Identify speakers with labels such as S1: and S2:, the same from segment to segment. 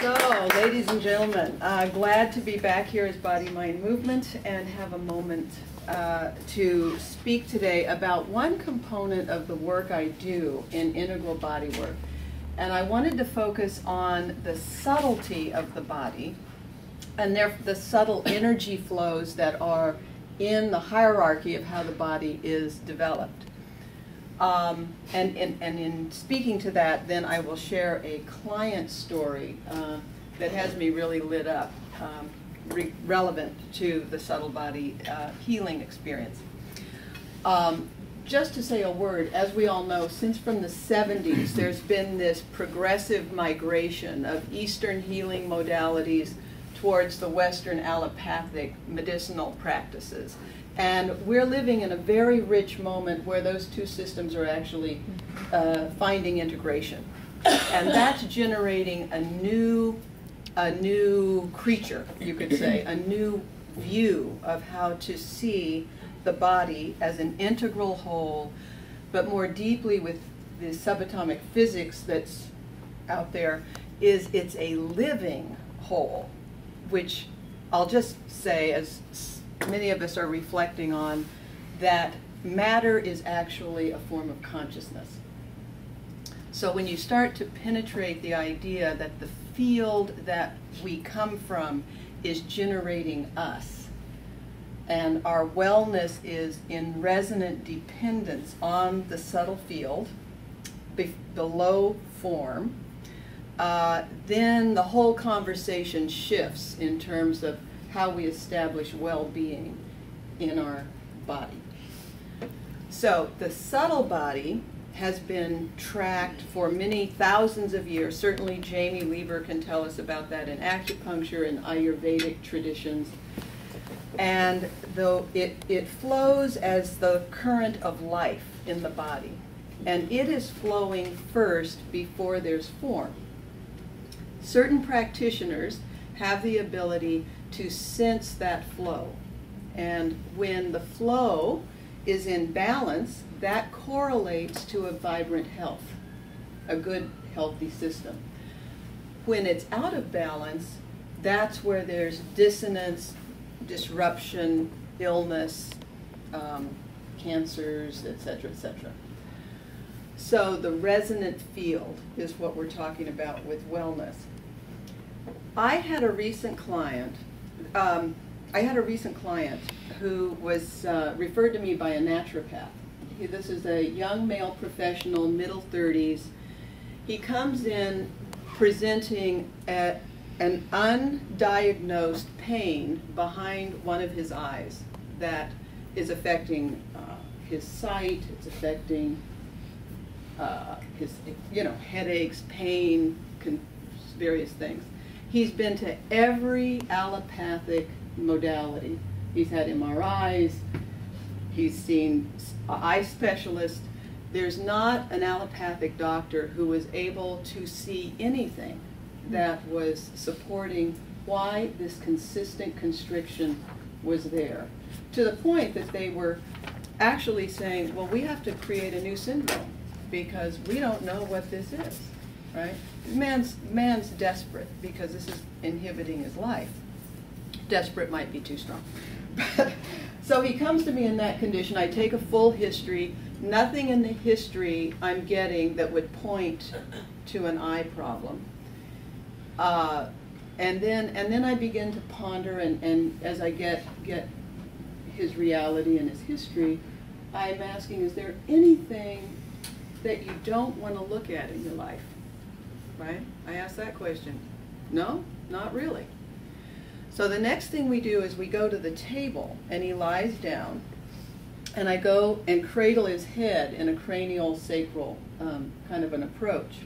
S1: So, ladies and gentlemen, glad to be back here as Body Mind Movement and have a moment to speak today about one component of the work I do in integral body work. And I wanted to focus on the subtlety of the body and the subtle energy flows that are in the hierarchy of how the body is developed. And in speaking to that, then I will share a client story that has me really lit up, relevant to the subtle body healing experience. Just to say a word, as we all know, since from the 70s, there's been this progressive migration of Eastern healing modalities towards the Western allopathic medicinal practices. And we're living in a very rich moment where those two systems are actually finding integration. And that's generating a new creature, you could say, a new view of how to see the body as an integral whole, but more deeply with the subatomic physics that's out there, it's a living whole, which I'll just say, as many of us are reflecting on, that matter is actually a form of consciousness. So when you start to penetrate the idea that the field that we come from is generating us, and our wellness is in resonant dependence on the subtle field below form, then the whole conversation shifts in terms of how we establish well-being in our body. So the subtle body has been tracked for many thousands of years. Certainly Jamie Lieber can tell us about that in acupuncture and Ayurvedic traditions. And though it flows as the current of life in the body. And it is flowing first before there's form. Certain practitioners have the ability to sense that flow. And when the flow is in balance, that correlates to a vibrant health, a good, healthy system. When it's out of balance, that's where there's dissonance, disruption, illness, cancers, etc., etc. So the resonant field is what we're talking about with wellness. I had a recent client who was referred to me by a naturopath. This is a young male professional, middle 30s. He comes in presenting an undiagnosed pain behind one of his eyes that is affecting his sight. It's affecting his, headaches, pain, various things. He's been to every allopathic modality. He's had MRIs, he's seen eye specialists. There's not an allopathic doctor who was able to see anything that was supporting why this consistent constriction was there. To the point that they were actually saying, well, we have to create a new syndrome because we don't know what this is, right? Man's desperate because this is inhibiting his life. Desperate might be too strong. So he comes to me in that condition. I take a full history. Nothing in the history I'm getting that would point to an eye problem. And then I begin to ponder, and as I get his reality and his history, I'm asking, is there anything that you don't want to look at in your life? Right? I ask that question. No, not really. So the next thing we do is we go to the table, and he lies down, and I go and cradle his head in a cranial sacral kind of an approach.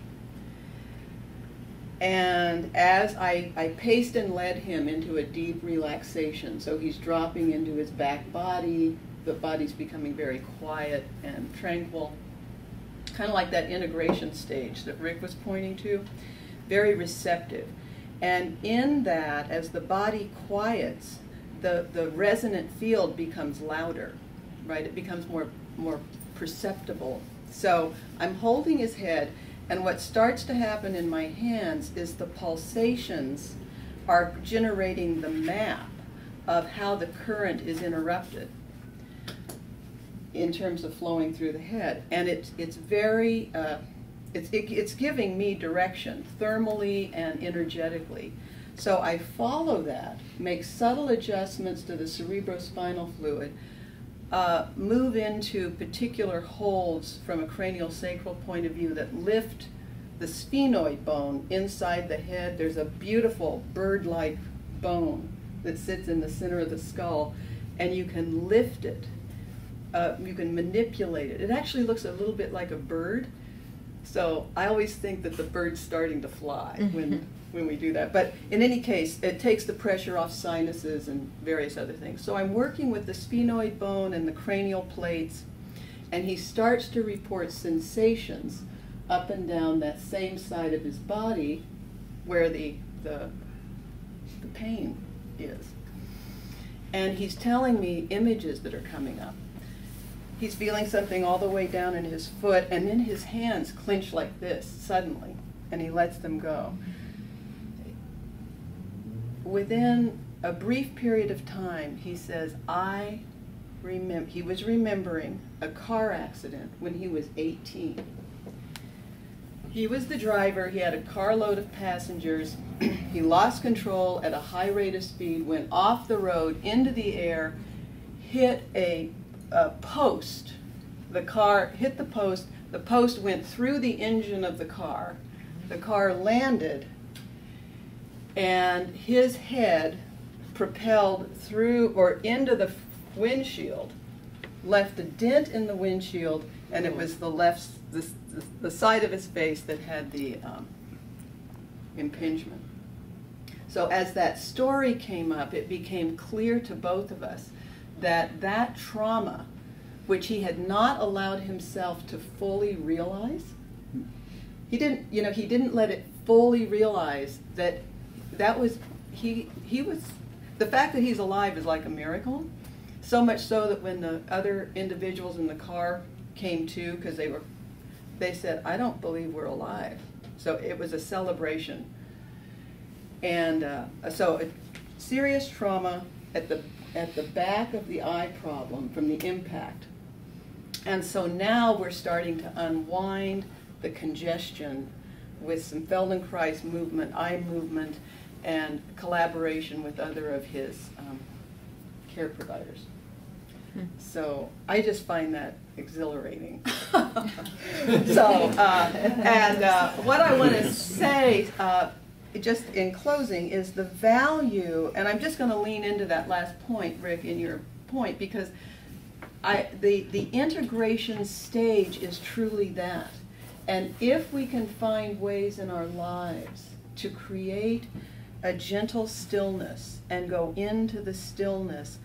S1: And as I paced and led him into a deep relaxation, so he's dropping into his back body, the body's becoming very quiet and tranquil, kind of like that integration stage that Rick was pointing to, very receptive. And in that, as the body quiets, the resonant field becomes louder, right? It becomes more perceptible. So I'm holding his head, And what starts to happen in my hands is the pulsations are generating the map of how the current is interrupted in terms of flowing through the head. And it's very, it's giving me direction thermally and energetically. So I follow that, make subtle adjustments to the cerebrospinal fluid, move into particular holds from a cranial sacral point of view that lift the sphenoid bone inside the head. There's a beautiful bird-like bone that sits in the center of the skull, and you can lift it. You can manipulate it. It actually looks a little bit like a bird. So I always think that the bird's starting to fly when we do that. But in any case, it takes the pressure off sinuses and various other things. So I'm working with the sphenoid bone and the cranial plates, and he starts to report sensations up and down that same side of his body where the pain is. And he's telling me images that are coming up. He's feeling something all the way down in his foot, and then his hands clench like this suddenly, and he lets them go. Within a brief period of time, he says, he was remembering a car accident when he was 18. He was the driver, he had a carload of passengers, he lost control at a high rate of speed, went off the road into the air, hit a post. The car hit the post went through the engine of the car landed, and his head propelled through or into the windshield, left a dent in the windshield, and it was the side of his face that had the impingement. So as that story came up, it became clear to both of us that that trauma, which he had not allowed himself to fully realize, he didn't let it fully realize that he was, the fact that he's alive is like a miracle, so much so that when the other individuals in the car came to, because they said, "I don't believe we're alive." So it was a celebration. And so a serious trauma at the back of the eye problem from the impact. And so now we're starting to unwind the congestion with some Feldenkrais movement, eye movement, and collaboration with other of his care providers. So I just find that exhilarating. So, what I want to say, just in closing, is the value, and I'm just going to lean into that last point, Rick, in your point, because the integration stage is truly that. And if we can find ways in our lives to create a gentle stillness and go into the stillness,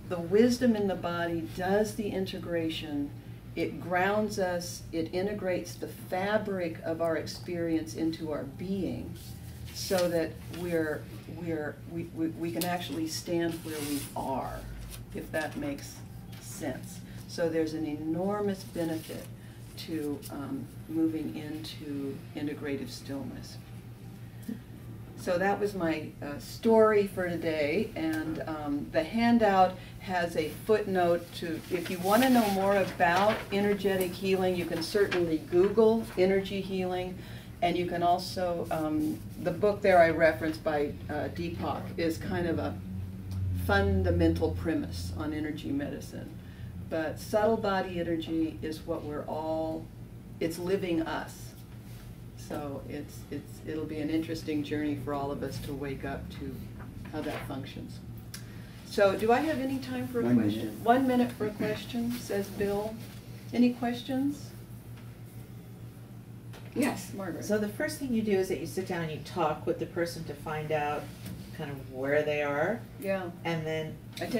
S1: the wisdom in the body does the integration. It grounds us, it integrates the fabric of our experience into our being, so that we can actually stand where we are, if that makes sense. So there's an enormous benefit to moving into integrative stillness. So that was my story for today, and the handout has a footnote to, if you want to know more about energetic healing, you can certainly Google energy healing, and you can also, the book there I referenced by Deepak is kind of a fundamental premise on energy medicine. But subtle body energy is what we're all, it's living us. So it'll be an interesting journey for all of us to wake up to how that functions. So do I have any time for a question? 1 minute for a question, says Bill. Any questions? Yes, Margaret.
S2: So the first thing you do is that you sit down and you talk with the person to find out kind of where they are.
S1: Yeah.
S2: And then
S1: I take